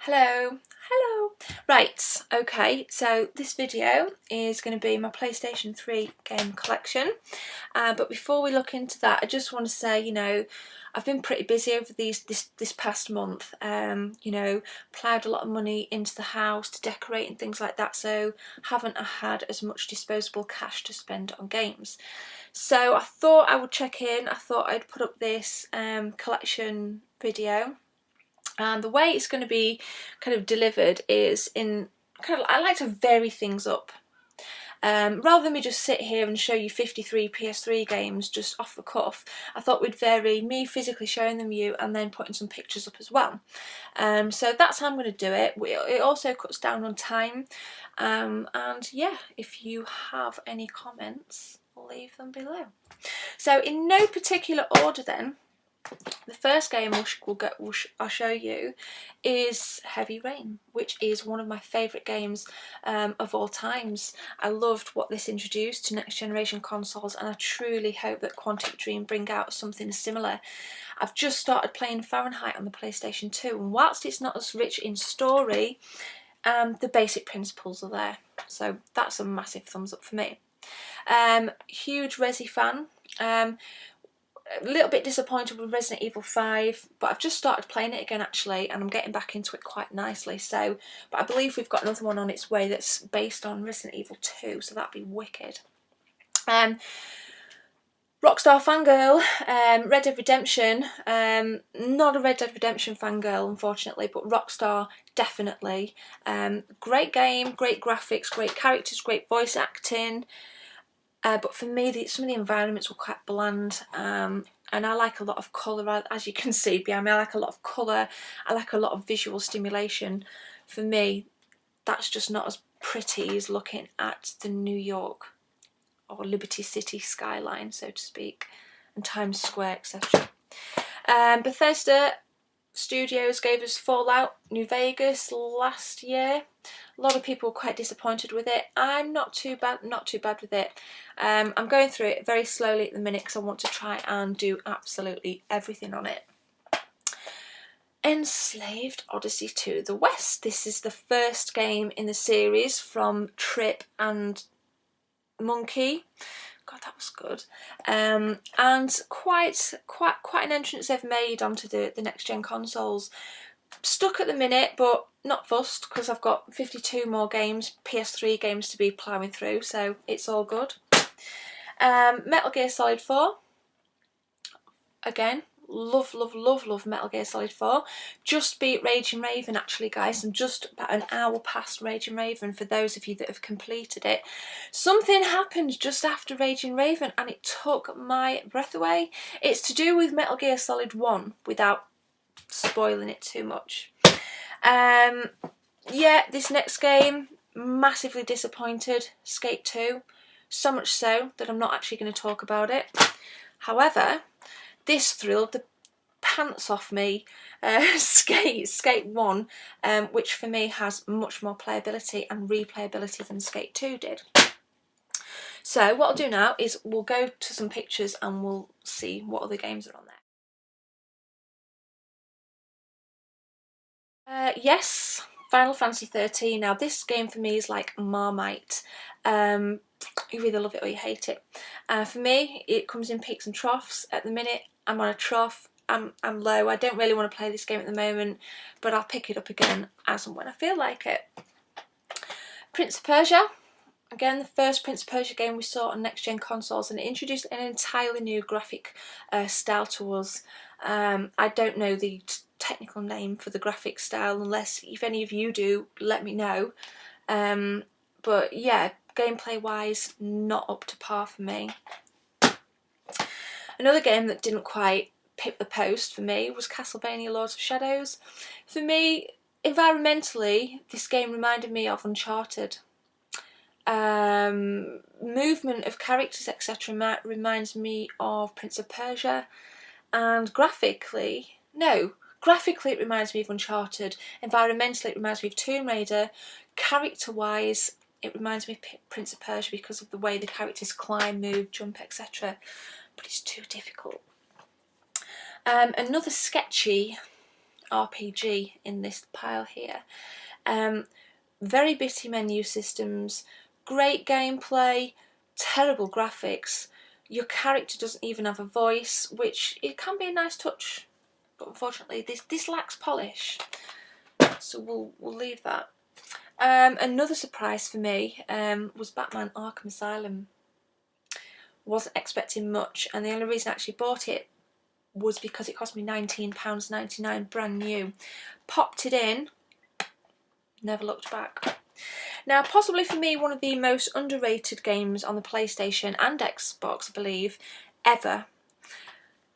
Hello. Right, okay, so this video is going to be my PlayStation 3 game collection. But before we look into that, I just want to say, I've been pretty busy over this past month. Ploughed a lot of money into the house to decorate and things like that, so haven't had as much disposable cash to spend on games. So I thought I would check in. I thought I'd put up this collection video. And the way it's going to be kind of delivered is I like to vary things up. Rather than me just sit here and show you 53 PS3 games just off the cuff, I thought we'd vary me physically showing them you and then putting some pictures up as well. So that's how I'm going to do it. It also cuts down on time. And yeah, if you have any comments, leave them below. So in no particular order then, the first game I'll show you is Heavy Rain, which is one of my favourite games of all times. I loved what this introduced to next generation consoles, and I truly hope that Quantic Dream bring out something similar. I've just started playing Fahrenheit on the PlayStation 2, and whilst it's not as rich in story, the basic principles are there. So that's a massive thumbs up for me. Huge Resi fan. A little bit disappointed with Resident Evil 5, but I've just started playing it again actually, and I'm getting back into it quite nicely. So, but I believe we've got another one on its way that's based on Resident Evil 2, so that'd be wicked. Rockstar fangirl, Red Dead Redemption. Not a Red Dead Redemption fangirl, unfortunately, but Rockstar definitely. Great game, great graphics, great characters, great voice acting. But for me, some of the environments were quite bland, and I like a lot of colour, as you can see behind me. I like a lot of colour, I like a lot of visual stimulation. For me, that's just not as pretty as looking at the New York or Liberty City skyline, so to speak, and Times Square, etc. Bethesda Studios gave us Fallout New Vegas last year. A lot of people were quite disappointed with it. I'm not too bad with it. I'm going through it very slowly at the minute because I want to try and do absolutely everything on it. Enslaved Odyssey to the West. This is the first game in the series from Trip and Monkey. God, that was good. And quite an entrance they've made onto the next gen consoles. Stuck at the minute, but not fussed because I've got 52 more games, PS3 games to be ploughing through, so it's all good. Metal Gear Solid 4. Again, love Metal Gear Solid 4. Just beat Raging Raven actually, guys. I'm just about an hour past Raging Raven for those of you that have completed it. Something happened just after Raging Raven and it took my breath away. It's to do with Metal Gear Solid 1 without spoiling it too much. Yeah, this next game, massively disappointed. Skate 2. So much so that I'm not actually going to talk about it. However, this thrilled the pants off me. Skate 1, which for me has much more playability and replayability than Skate 2 did. So what I'll do now is we'll go to some pictures and we'll see what other games are on there. Yes, Final Fantasy 13. Now this game for me is like Marmite. You either love it or you hate it. For me, it comes in peaks and troughs. At the minute, I'm on a trough. I'm low. I don't really want to play this game at the moment, but I'll pick it up again as and when I feel like it. Prince of Persia. Again, the first Prince of Persia game we saw on next-gen consoles, and it introduced an entirely new graphic style to us. I don't know the technical name for the graphic style, unless if any of you do, let me know. But yeah, gameplay-wise, not up to par for me. Another game that didn't quite hit the post for me was Castlevania Lords of Shadows. For me, environmentally, this game reminded me of Uncharted. Movement of characters, etc. reminds me of Prince of Persia, and graphically it reminds me of Uncharted. Environmentally it reminds me of Tomb Raider. Character wise it reminds me of Prince of Persia because of the way the characters climb, move, jump, etc. But it's too difficult. Another sketchy RPG in this pile here. Very bitty menu systems, great gameplay, terrible graphics. Your character doesn't even have a voice, which it can be a nice touch, but unfortunately this lacks polish, so we'll leave that. Another surprise for me was Batman Arkham Asylum. Wasn't expecting much, and the only reason I actually bought it was because it cost me £19.99 brand new. Popped it in, never looked back. Now, possibly for me, one of the most underrated games on the PlayStation and Xbox, I believe, ever.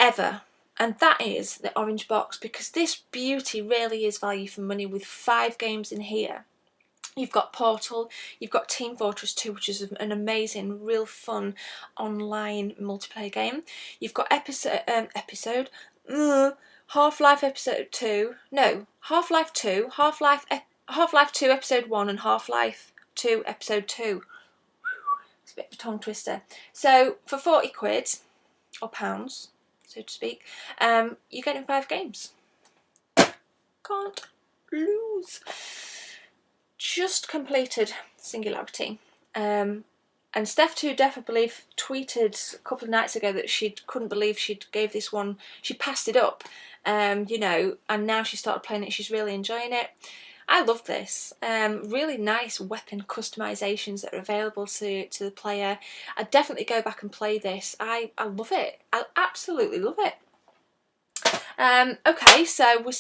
And that is the Orange Box, because this beauty really is value for money with 5 games in here. You've got Portal, you've got Team Fortress 2, which is an amazing, real fun online multiplayer game. You've got Half-Life Episode 2, no, Half-Life 2, Half-Life 2 Episode 1 and Half-Life 2 Episode 2. It's a bit of a tongue twister. So for 40 quid, or pounds, so to speak, you're getting 5 games. Can't lose. Just completed Singularity. And Steph2Def, I believe, tweeted a couple of nights ago that she couldn't believe she'd gave this one, she passed it up, you know, and now she started playing it, she's really enjoying it. I love this. Really nice weapon customisations that are available to the player. I'd definitely go back and play this. I love it. I absolutely love it. Okay, so we're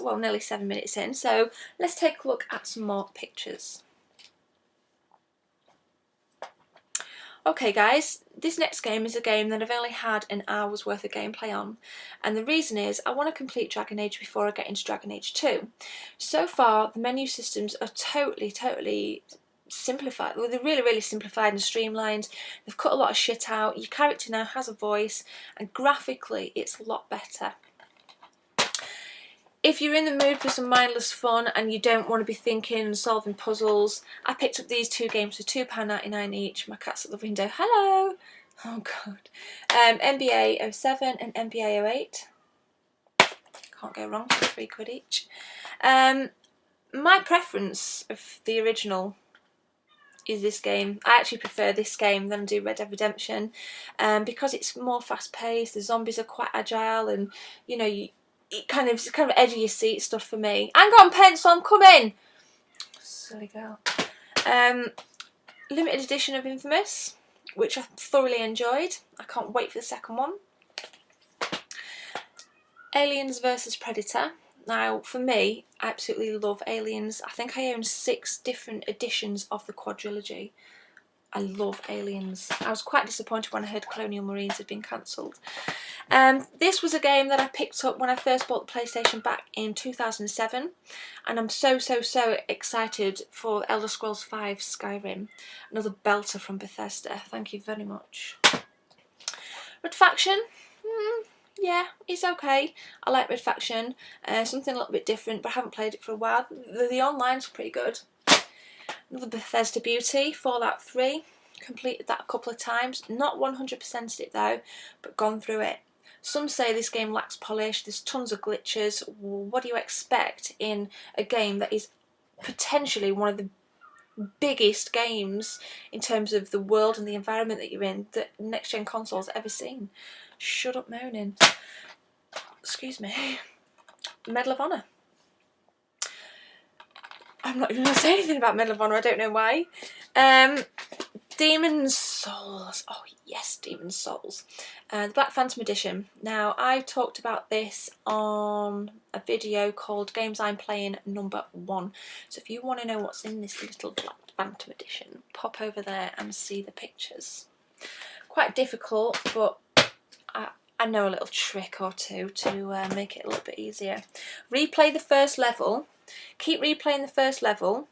well, nearly 7 minutes in, so let's take a look at some more pictures. Okay guys, this next game is a game that I've only had an hour's worth of gameplay on, and the reason is I want to complete Dragon Age before I get into Dragon Age 2. So far the menu systems are totally simplified. Well, they're really simplified and streamlined. They've cut a lot of shit out. Your character now has a voice, and graphically it's a lot better. If you're in the mood for some mindless fun and you don't want to be thinking and solving puzzles, I picked up these 2 games for £2.99 each. My cat's at the window. Hello! Oh god. NBA 07 and NBA 08. Can't go wrong for 3 quid each. My preference of the original is this game. I actually prefer this game than I do Red Dead Redemption, because it's more fast paced, the zombies are quite agile, and you know, it's kind of edge of your seat stuff for me. Hang on, pencil, I'm coming! Silly girl. Limited edition of Infamous, which I thoroughly enjoyed. I can't wait for the second one. Aliens vs Predator. Now, for me, I absolutely love Aliens. I think I own 6 different editions of the quadrilogy. I love Aliens. I was quite disappointed when I heard Colonial Marines had been cancelled. This was a game that I picked up when I first bought the PlayStation back in 2007, and I'm so excited for Elder Scrolls V Skyrim. Another belter from Bethesda. Thank you very much. Red Faction? Yeah, it's okay. I like Red Faction. Something a little bit different, but I haven't played it for a while. The online's pretty good. Another Bethesda beauty, Fallout 3. Completed that a couple of times. Not 100%ed it though, but gone through it. Some say this game lacks polish, there's tons of glitches. What do you expect in a game that is potentially one of the biggest games in terms of the world and the environment that you're in that next gen console's ever seen? Shut up moaning. Excuse me. Medal of Honor. I'm not even going to say anything about Medal of Honor, I don't know why. Demon's Souls. Oh yes, Demon's Souls. The Black Phantom Edition. Now, I talked about this on a video called Games I'm Playing #1. So if you want to know what's in this little Black Phantom Edition, pop over there and see the pictures. Quite difficult, but I know a little trick or two to make it a little bit easier. Replay the first level. Keep replaying the first level.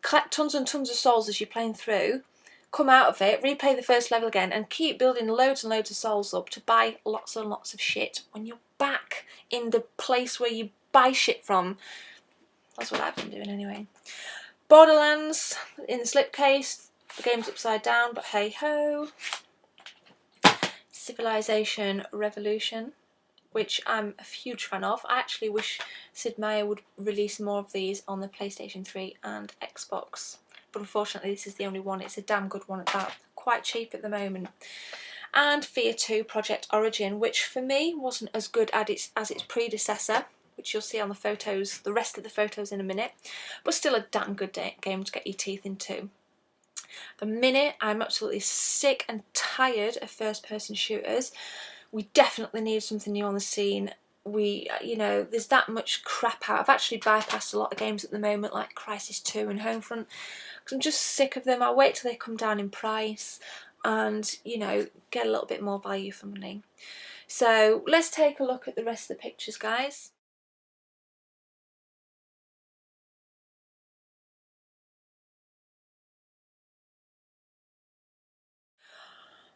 Collect tons and tons of souls as you're playing through. Come out of it, replay the first level again, and keep building loads and loads of souls up to buy lots and lots of shit when you're back in the place where you buy shit from. That's what I've been doing anyway. Borderlands in the slipcase. The game's upside down, but hey ho. Civilization Revolution, which I'm a huge fan of. I actually wish Sid Meier would release more of these on the PlayStation 3 and Xbox, but unfortunately this is the only one. It's a damn good one at that, quite cheap at the moment. And Fear 2 Project Origin, which for me wasn't as good as its predecessor, which you'll see on the photos, the rest of the photos in a minute, but still a damn good game to get your teeth into. The minute I'm absolutely sick and tired of first-person shooters. We definitely need something new on the scene. You know, there's that much crap out. I've actually bypassed a lot of games at the moment, like Crisis 2 and Homefront, because I'm just sick of them. I'll wait till they come down in price and, you know, get a little bit more value for money. So let's take a look at the rest of the pictures, guys.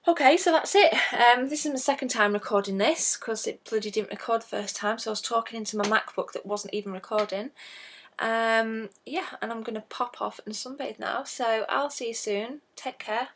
Okay, so that's it. This is my second time recording this because it bloody didn't record the first time, so I was talking into my MacBook that wasn't even recording. Yeah, and I'm going to pop off and sunbathe now, so I'll see you soon. Take care.